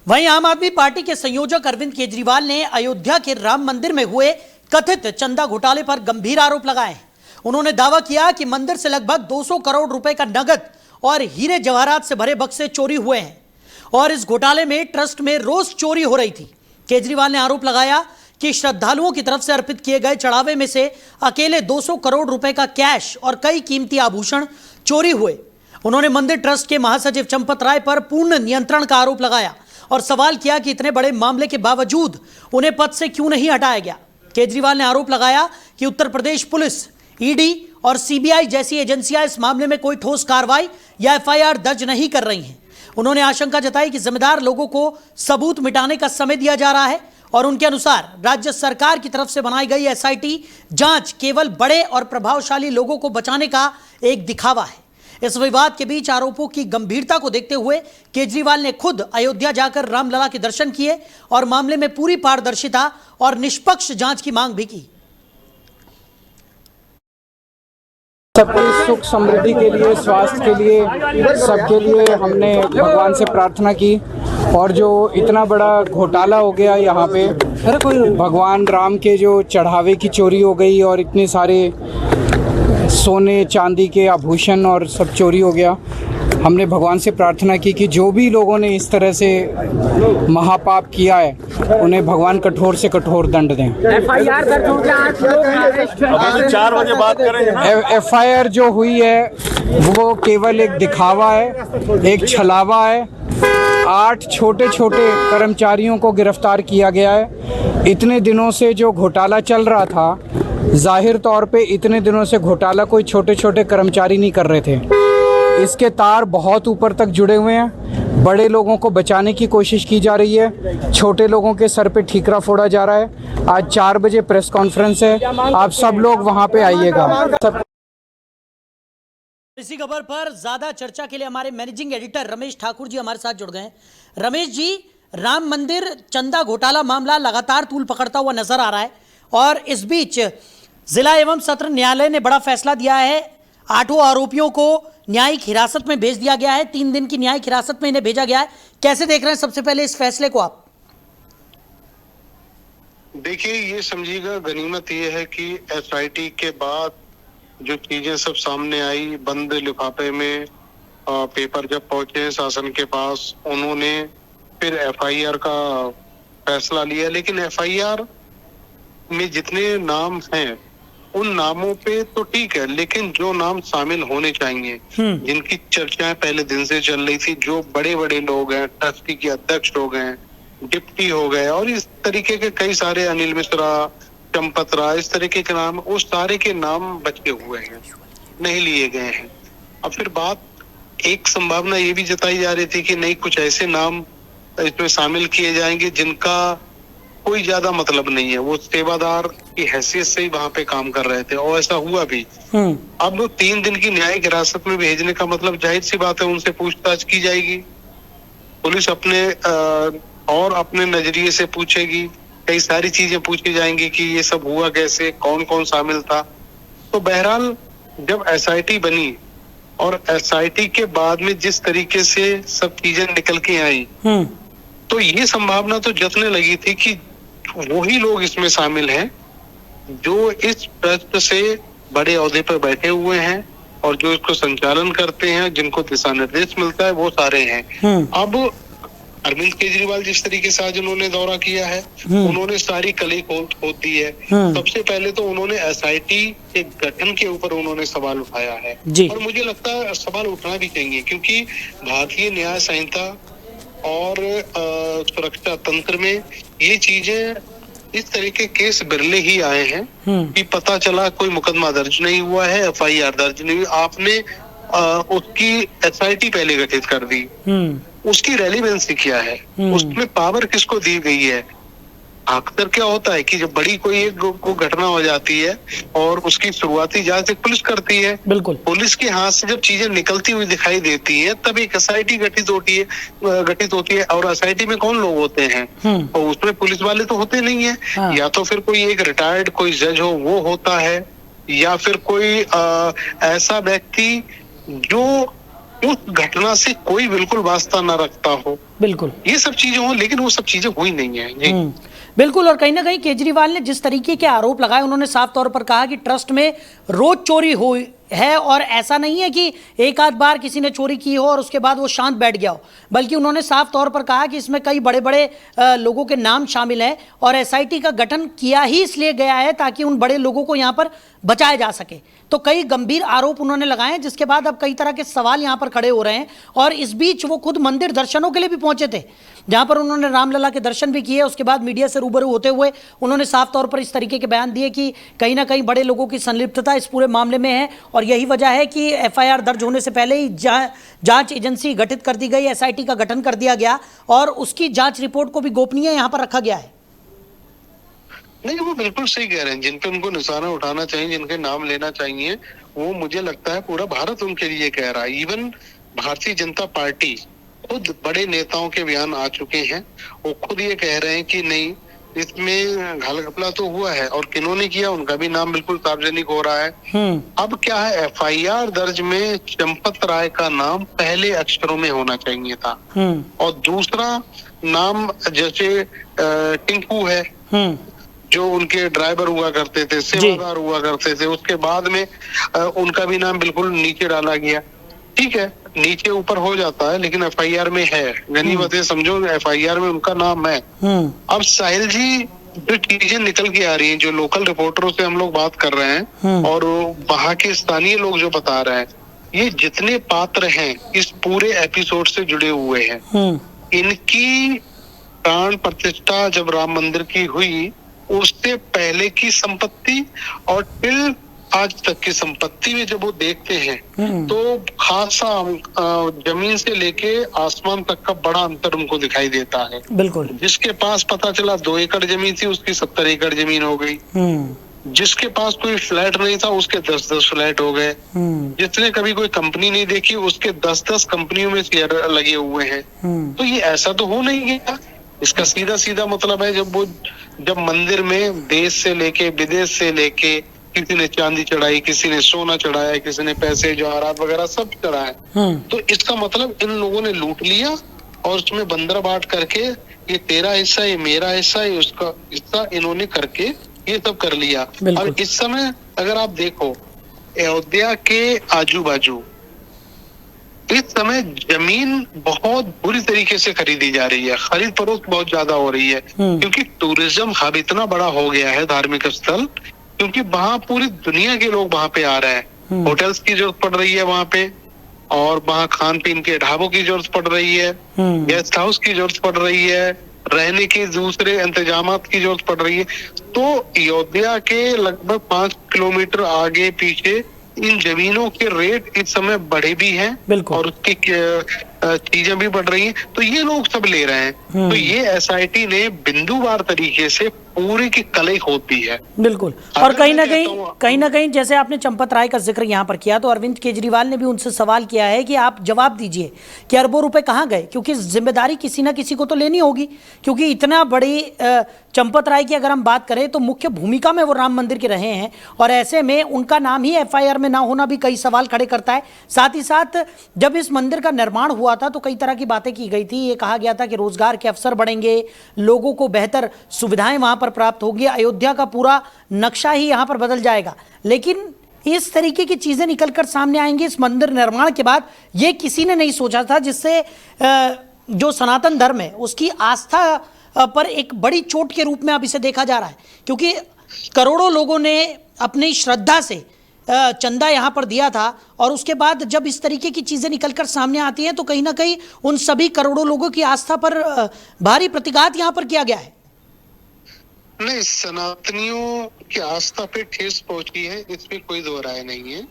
वहीं आम आदमी पार्टी के संयोजक अरविंद केजरीवाल ने अयोध्या के राम मंदिर में हुए कथित चंदा घोटाले पर गंभीर आरोप लगाए हैं। उन्होंने दावा किया कि मंदिर से लगभग 200 करोड़ रुपए का नगद और हीरे जवाहरात से भरे बक्से चोरी हुए हैं और इस घोटाले में ट्रस्ट में रोज चोरी हो रही थी। केजरीवाल ने आरोप लगाया कि श्रद्धालुओं की तरफ से अर्पित किए गए चढ़ावे में से अकेले 200 करोड़ रुपए का कैश और कई कीमती आभूषण चोरी हुए। उन्होंने मंदिर ट्रस्ट के महासचिव चंपत राय पर पूर्ण नियंत्रण का आरोप लगाया और सवाल किया कि इतने बड़े मामले के बावजूद उन्हें पद से क्यों नहीं हटाया गया। केजरीवाल ने आरोप लगाया कि उत्तर प्रदेश पुलिस, ईडी और सीबीआई जैसी एजेंसियां इस मामले में कोई ठोस कार्रवाई या एफआईआर दर्ज नहीं कर रही हैं। उन्होंने आशंका जताई कि जिम्मेदार लोगों को सबूत मिटाने का समय दिया जा रहा है और उनके अनुसार राज्य सरकार की तरफ से बनाई गई एसआईटी जांच केवल बड़े और प्रभावशाली लोगों को बचाने का एक दिखावा है। इस विवाद के बीच आरोपों की गंभीरता को देखते हुए केजरीवाल ने खुद अयोध्या जाकर रामलला के दर्शन किए और मामले में पूरी पारदर्शिता और निष्पक्ष जांच की मांग भी की। सबकी सुख समृद्धि के लिए, स्वास्थ्य के लिए, सबके लिए हमने भगवान से प्रार्थना की। और जो इतना बड़ा घोटाला हो गया यहाँ पे, भगवान राम के जो चढ़ावे की चोरी हो गई और इतने सारे सोने चांदी के आभूषण और सब चोरी हो गया। हमने भगवान से प्रार्थना की कि जो भी लोगों ने इस तरह से महापाप किया है उन्हें भगवान कठोर से कठोर दंड दें। एफआईआर दर्ज हो गया, 8 लोग 4 बजे बात करें। एफआईआर जो हुई है वो केवल एक दिखावा है, एक छलावा है। 8 छोटे छोटे कर्मचारियों को गिरफ्तार किया गया है। इतने दिनों से जो घोटाला चल रहा था, जाहिर तौर पे इतने दिनों से घोटाला कोई छोटे छोटे कर्मचारी नहीं कर रहे थे। इसके तार बहुत ऊपर तक जुड़े हुए हैं। बड़े लोगों को बचाने की कोशिश की जा रही है, छोटे लोगों के सर पे ठीकरा फोड़ा जा रहा है। आज 4 बजे प्रेस कॉन्फ्रेंस है, आप सब लोग वहां पे आइएगा। इसी खबर पर ज्यादा चर्चा के लिए हमारे मैनेजिंग एडिटर रमेश ठाकुर जी हमारे साथ जुड़ गए हैं। रमेश जी, राम मंदिर चंदा घोटाला मामला लगातार तूल पकड़ता हुआ नजर आ रहा है और इस बीच जिला एवं सत्र न्यायालय ने बड़ा फैसला दिया है। 8 आरोपियों को न्यायिक हिरासत में भेज दिया गया है। 3 दिन की न्यायिक हिरासत में इन्हें भेजा गया है। कैसे देख रहे हैं सबसे पहले इस फैसले को आप? देखिए, ये समझिएगा, गनीमत ये है कि एसआईटी के बाद जो चीजें सब सामने आई, बंद लिफाफे में पेपर जब पहुंचे शासन के पास, उन्होंने फिर एफआईआर का फैसला लिया। लेकिन एफआईआर में जितने नाम हैं उन नामों पे तो ठीक है, लेकिन जो नाम शामिल होने चाहिए, जिनकी चर्चाएं पहले दिन से चल रही थी, जो बड़े बड़े लोग हैं, ट्रस्टी के अध्यक्ष हो गए, डिप्टी हो गए और इस तरीके के कई सारे, अनिल मिश्रा, चंपत राय, इस तरीके के नाम, उस सारे के नाम बचे हुए हैं, नहीं लिए गए हैं। अब फिर बात, एक संभावना ये भी जताई जा रही थी कि नहीं, कुछ ऐसे नाम इसमें शामिल किए जाएंगे जिनका कोई ज्यादा मतलब नहीं है, वो सेवादार की हैसियत से ही वहां पे काम कर रहे थे और ऐसा हुआ भी। अब 3 दिन की न्यायिक हिरासत में भेजने का मतलब, जाहिर सी बात है, उनसे पूछताछ की जाएगी। पुलिस अपने नजरिए से पूछेगी, कई सारी चीजें पूछी जाएंगी कि ये सब हुआ कैसे, कौन कौन शामिल था। तो बहरहाल जब एसआईटी बनी और एसआईटी के बाद में जिस तरीके से सब चीजें निकल के आई, तो ये संभावना तो जतने लगी थी कि वही लोग इसमें शामिल हैं जो इस ट्रस्ट से बड़े ओहदे पर बैठे हुए हैं और जो इसको संचालन करते हैं, जिनको दिशा निर्देश मिलता है, वो सारे हैं। अब अरविंद केजरीवाल जिस तरीके से आज उन्होंने दौरा किया है, उन्होंने सारी कली खोल दी है। सबसे पहले तो उन्होंने एसआईटी के गठन के ऊपर उन्होंने सवाल उठाया है और मुझे लगता है सवाल उठना भी चाहिए, क्योंकि भारतीय न्याय संहिता और सुरक्षा तंत्र में ये चीजें, इस तरीके केस बिरले ही आए हैं कि पता चला कोई मुकदमा दर्ज नहीं हुआ है, एफआईआर दर्ज नहीं हुई, आपने उसकी एसआईटी पहले गठित कर दी, उसकी रेलिवेंसी क्या है, उसमें पावर किसको दी गई है। अक्सर क्या होता है कि जब बड़ी कोई एक घटना हो जाती है और उसकी शुरुआती जांच पुलिस करती है, बिल्कुल, पुलिस के हाथ से जब चीजें निकलती हुई दिखाई देती है तब एक एसआईटी गठित होती है। और एसआईटी में कौन लोग होते हैं, और उसमें पुलिस वाले तो होते नहीं है। या तो फिर कोई एक रिटायर्ड कोई जज हो, वो होता है, या फिर कोई ऐसा व्यक्ति जो उस घटना से कोई बिल्कुल वास्ता न रखता हो, बिल्कुल। ये सब चीजें हो, लेकिन वो सब चीजें हुई नहीं है जी। बिल्कुल। और कहीं ना कहीं केजरीवाल ने जिस तरीके के आरोप लगाए, उन्होंने साफ तौर पर कहा कि ट्रस्ट में रोज चोरी हुई है और ऐसा नहीं है कि एक आध बार किसी ने चोरी की हो और उसके बाद वो शांत बैठ गया हो, बल्कि उन्होंने साफ तौर पर कहा कि इसमें कई बड़े बड़े लोगों के नाम शामिल हैं और एसआईटी का गठन किया ही इसलिए गया है ताकि उन बड़े लोगों को यहाँ पर बचाया जा सके। तो कई गंभीर आरोप उन्होंने लगाए हैं, जिसके बाद अब कई तरह के सवाल यहाँ पर खड़े हो रहे हैं। और इस बीच वो खुद मंदिर दर्शनों के लिए भी पहुंचे थे, जहां पर उन्होंने रामलला के दर्शन भी किए। उसके बाद मीडिया से रूबरू होते हुए उन्होंने साफ तौर पर इस तरीके के बयान दिए कि कहीं ना कहीं बड़े लोगों की संलिप्तता इस पूरे मामले में है और यही वजह है कि एफआईआर दर्ज होने से पहले ही जांच एजेंसी गठित कर दी गई, एसआईटी का गठन कर दिया गया और उसकी जांच रिपोर्ट को भी गोपनीय यहां पर रखा गया है। नहीं, वो बिल्कुल सही कह रहे हैं। जिन पे उनको निशाना उठाना चाहिए, जिनके नाम लेना चाहिए, वो मुझे लगता है पूरा भारत उनके लिए कह रहा है। इवन भारतीय जनता पार्टी खुद बड़े नेताओं के बयान आ चुके हैं, वो खुद ये कह रहे हैं कि नहीं, इसमें घाल-घपला तो हुआ है और किन्होंने किया उनका भी नाम बिल्कुल सार्वजनिक हो रहा है। अब क्या है, एफआईआर दर्ज में चंपत राय का नाम पहले अक्षरों में होना चाहिए था और दूसरा नाम जैसे टिंकू है जो उनके ड्राइवर हुआ करते थे, सेवादार हुआ करते थे, उसके बाद में उनका भी नाम बिल्कुल नीचे डाला गया। ठीक है, नीचे ऊपर हो जाता है लेकिन एफआईआर में है, गनीमत है, समझो एफआईआर में उनका नाम है। अब साहिल जी, जो चीजें निकल के आ रही हैं, जो लोकल रिपोर्टरों से हम लोग बात कर रहे हैं और वहाँ के स्थानीय लोग जो बता रहे हैं, ये जितने पात्र हैं इस पूरे एपिसोड से जुड़े हुए हैं, इनकी प्राण प्रतिष्ठा जब राम मंदिर की हुई उससे पहले की संपत्ति और टिल आज तक की संपत्ति में जब वो देखते हैं तो खासा जमीन से लेके आसमान तक का बड़ा अंतर उनको दिखाई देता है। बिल्कुल। जिसके पास पता चला 2 एकड़ जमीन थी, उसकी 70 एकड़ जमीन हो गई। जिसके पास कोई फ्लैट नहीं था, उसके 10-10 फ्लैट हो गए। जिसने कभी कोई कंपनी नहीं देखी, उसके 10-10 कंपनियों में शेयर लगे हुए हैं। तो ये ऐसा तो हो नहीं गया। इसका सीधा सीधा मतलब है, जब मंदिर में देश से लेके विदेश से लेके किसी ने चांदी चढ़ाई, किसी ने सोना चढ़ाया, किसी ने पैसे जवाहरात वगैरह सब चढ़ाए, तो इसका मतलब इन लोगों ने लूट लिया और उसमें बंदर बांट करके ये तेरा हिस्सा, ये मेरा हिस्सा, ये उसका हिस्सा, इन्होंने करके ये सब कर लिया। और इस समय अगर आप देखो अयोध्या के आजू बाजू इस समय जमीन बहुत बुरी तरीके से खरीदी जा रही है, खरीद फरोख्त बहुत ज्यादा हो रही है क्योंकि टूरिज्म हब इतना बड़ा हो गया है, धार्मिक स्थल, क्योंकि वहाँ पूरी दुनिया के लोग वहाँ पे आ रहे हैं। होटल्स की जरूरत पड़ रही है वहाँ पे और वहाँ खान पीन के ढाबों की जरूरत पड़ रही है, गेस्ट हाउस की जरूरत पड़ रही है, रहने के दूसरे इंतजामात की जरूरत पड़ रही है। तो अयोध्या के लगभग 5 किलोमीटर आगे पीछे इन जमीनों के रेट इस समय बढ़े भी हैं और उसकी चीजें भी बढ़ रही हैं, तो ये लोग सब ले रहे हैं। तो ये एसआईटी ने बिंदुवार तरीके से पूरी की कलई होती है। बिल्कुल। और कहीं ना कहीं जैसे आपने चंपत राय का जिक्र यहाँ पर किया, तो अरविंद केजरीवाल ने भी उनसे सवाल किया है कि आप जवाब दीजिए कि अरबों रुपए कहाँ गए, क्योंकि जिम्मेदारी किसी ना किसी को तो लेनी होगी, क्योंकि इतना बड़ी चंपत राय की अगर हम बात करें तो मुख्य भूमिका में वो राम मंदिर के रहे हैं और ऐसे में उनका नाम ही एफआईआर में ना होना भी कई सवाल खड़े करता है। साथ ही साथ जब इस मंदिर का निर्माण हुआ था तो कई तरह की बातें की गई थी, ये कहा गया था कि रोजगार के अवसर बढ़ेंगे, लोगों को बेहतर सुविधाएं वहां पर प्राप्त होगी, अयोध्या का पूरा नक्शा ही यहां पर बदल जाएगा। लेकिन इस तरीके की चीजें निकलकर सामने आएंगी इस मंदिर निर्माण के बाद, ये किसी ने नहीं सोचा था, जिससे जो सनातन धर्म है उसकी आस्था पर एक बड़ी चोट के रूप में अब इसे देखा जा रहा है, क्योंकि करोड़ों लोगों ने अपनी श्रद्धा से चंदा यहाँ पर दिया था और उसके बाद जब इस तरीके की चीजें निकलकर सामने आती हैं तो कहीं ना कहीं उन सभी करोड़ों लोगों की आस्था पर भारी प्रतिघात यहाँ पर किया गया है। नहीं, सनातनियों की आस्था पे ठेस पहुंची है, इसमें कोई दो राय नहीं है।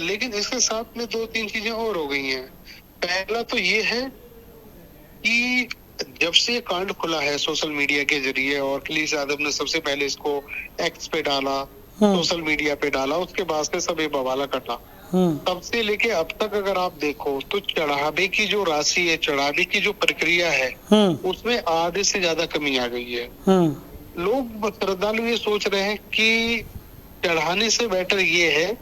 लेकिन इसके साथ में 2-3 चीजें और हो गई हैं। पहला तो ये है कि जब से ये कांड खुला है सोशल मीडिया के जरिए और अखिलेश यादव ने सबसे पहले इसको एक्स पे डाला, सोशल मीडिया पे डाला, उसके बाद से सब ये बवाला कटा। तब से लेके अब तक अगर आप देखो तो चढ़ावे की जो राशि है, चढ़ावे की जो प्रक्रिया है, उसमें आधे से ज्यादा कमी आ गई है। लोग श्रद्धालु ये सोच रहे हैं कि चढ़ाने से बेटर ये है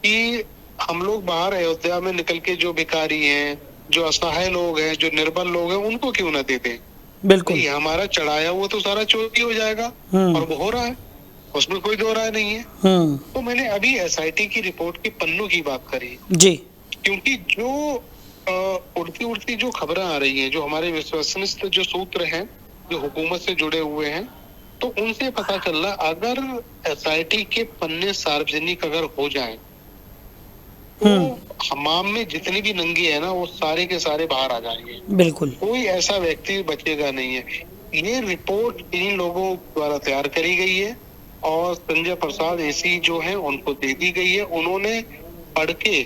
कि हम लोग बाहर अयोध्या में निकल के जो भिखारी हैं, जो असहाय लोग हैं, जो निर्बल लोग हैं, उनको क्यों ना देते? बिल्कुल। ये हमारा चढ़ाया वो तो सारा चोरी हो जाएगा, और वो हो रहा है, उसमें कोई दो राय नहीं है। तो मैंने अभी एसआईटी की रिपोर्ट के पन्नों की बात करी जी। क्योंकि जो उड़ती उड़ती जो खबरें आ रही हैं, जो हमारे विश्वसनीय जो सूत्र हैं, जो हुकूमत से जुड़े हुए हैं, तो उनसे पता चल रहा अगर एसआईटी के पन्ने सार्वजनिक अगर हो जाएं, तो हमाम में जितने भी नंगे हैं ना, वो सारे के सारे बाहर आ जाएंगे। बिल्कुल। कोई ऐसा व्यक्ति बचेगा नहीं है। ये रिपोर्ट इन लोगों द्वारा तैयार करी गई है और संजय प्रसाद एसी जो है उनको दे दी गई है। उन्होंने पढ़ के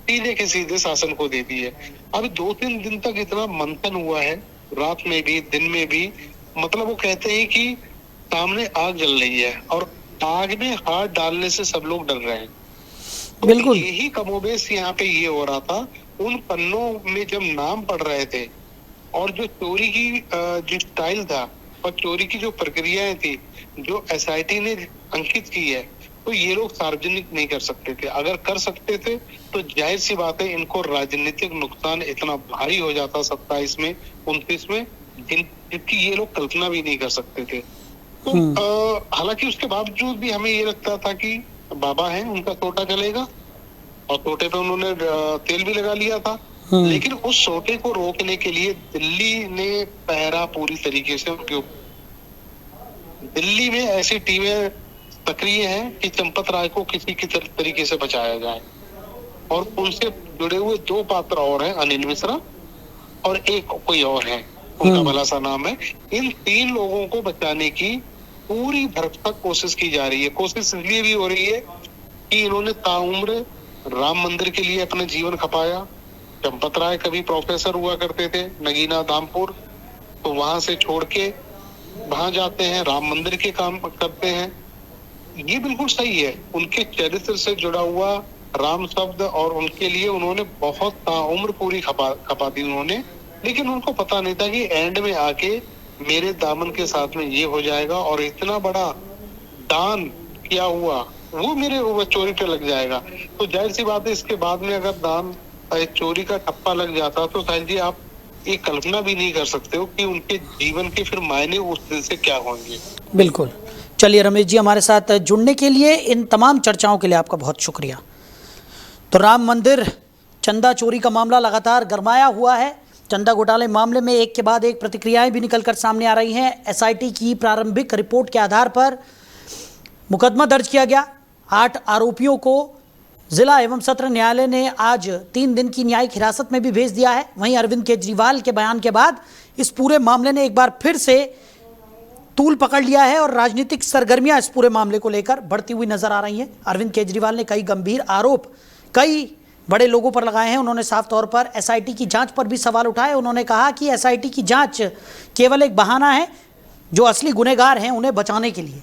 सीधे के सीधे शासन को दे दी है। अब 2-3 दिन तक इतना मंथन हुआ है, रात में भी दिन में भी। मतलब वो कहते हैं कि सामने आग जल रही है और आग में हाथ डालने से सब लोग डर रहे हैं। तो बिल्कुल। यही कमोबेश यहाँ पे ये हो रहा था। उन पन्नों में जब नाम पढ़ रहे थे और जो चोरी की जो स्टाइल था और चोरी की जो प्रक्रियाएं थी, जो एसआईटी ने अंकित की है, तो ये लोग सार्वजनिक नहीं कर सकते थे। अगर कर सकते थे तो जाहिर सी बात है इनको राजनीतिक नुकसान इतना भारी हो जाता 27 में 29 में, जिनकी ये लोग कल्पना भी नहीं कर सकते थे। तो हालांकि उसके बावजूद भी हमें ये लगता था कि बाबा हैं, उनका सोटा चलेगा, और सोटे पे उन्होंने तेल भी लगा लिया था। लेकिन उस सोटे को रोकने के लिए दिल्ली ने पहरा पूरी तरीके से उनके ऊपर। दिल्ली में ऐसी टीमें सक्रिय हैं कि चंपत राय को किसी की तरीके से बचाया जाए, और उनसे जुड़े हुए 2 पात्र और हैं, अनिल मिश्रा और एक कोई और है, उनका भला सा नाम है। इन 3 लोगों को बचाने की पूरी भरसक कोशिश की जा रही है। कोशिश इसलिए भी हो रही है कि इन्होंने ताउम्र राम मंदिर के लिए अपना जीवन खपाया। चंपत राय कभी प्रोफेसर हुआ करते थे नगीना धामपुर, तो वहां से छोड़ के वहां जाते हैं, राम मंदिर के काम करते हैं। ये बिल्कुल सही है, उनके चरित्र से जुड़ा हुआ राम शब्द, और उनके लिए उन्होंने बहुत ताउम्र पूरी खपा दी उन्होंने। लेकिन उनको पता नहीं था कि एंड में आके मेरे दामन के साथ में ये हो जाएगा, और इतना बड़ा दान किया हुआ वो मेरे ऊपर चोरी पे लग जाएगा। तो जाहिर सी बात है, इसके बाद में अगर दान चोरी का ठप्पा लग जाता तो साहिल जी आप ये कल्पना भी नहीं कर सकते हो कि उनके जीवन के फिर मायने उस दिन से क्या होंगे। बिल्कुल। चलिए रमेश जी, हमारे साथ जुड़ने के लिए, इन तमाम चर्चाओं के लिए आपका बहुत शुक्रिया। तो राम मंदिर चंदा चोरी का मामला लगातार गरमाया हुआ है। चंदा घोटाले मामले में एक के बाद एक प्रतिक्रियाएं भी निकलकर सामने आ रही हैं। एसआईटी की प्रारंभिक रिपोर्ट के आधार पर मुकदमा दर्ज किया गया। 8 आरोपियों को जिला एवं सत्र न्यायालय ने आज 3 दिन की न्यायिक हिरासत में भी भेज दिया है। वहीं अरविंद केजरीवाल के बयान के बाद इस पूरे मामले ने एक बार फिर से तूल पकड़ लिया है और राजनीतिक सरगर्मियां इस पूरे मामले को लेकर बढ़ती हुई नजर आ रही हैं। अरविंद केजरीवाल ने कई गंभीर आरोप कई बड़े लोगों पर लगाए हैं। उन्होंने साफ तौर पर एसआईटी की जांच पर भी सवाल उठाए। उन्होंने कहा कि एसआईटी की जांच केवल एक बहाना है, जो असली गुनहगार हैं उन्हें बचाने के लिए।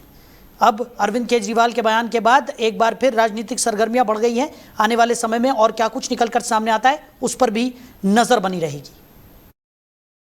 अब अरविंद केजरीवाल के बयान के बाद एक बार फिर राजनीतिक सरगर्मियां बढ़ गई हैं। आने वाले समय में और क्या कुछ निकलकर सामने आता है, उस पर भी नजर बनी रहेगी।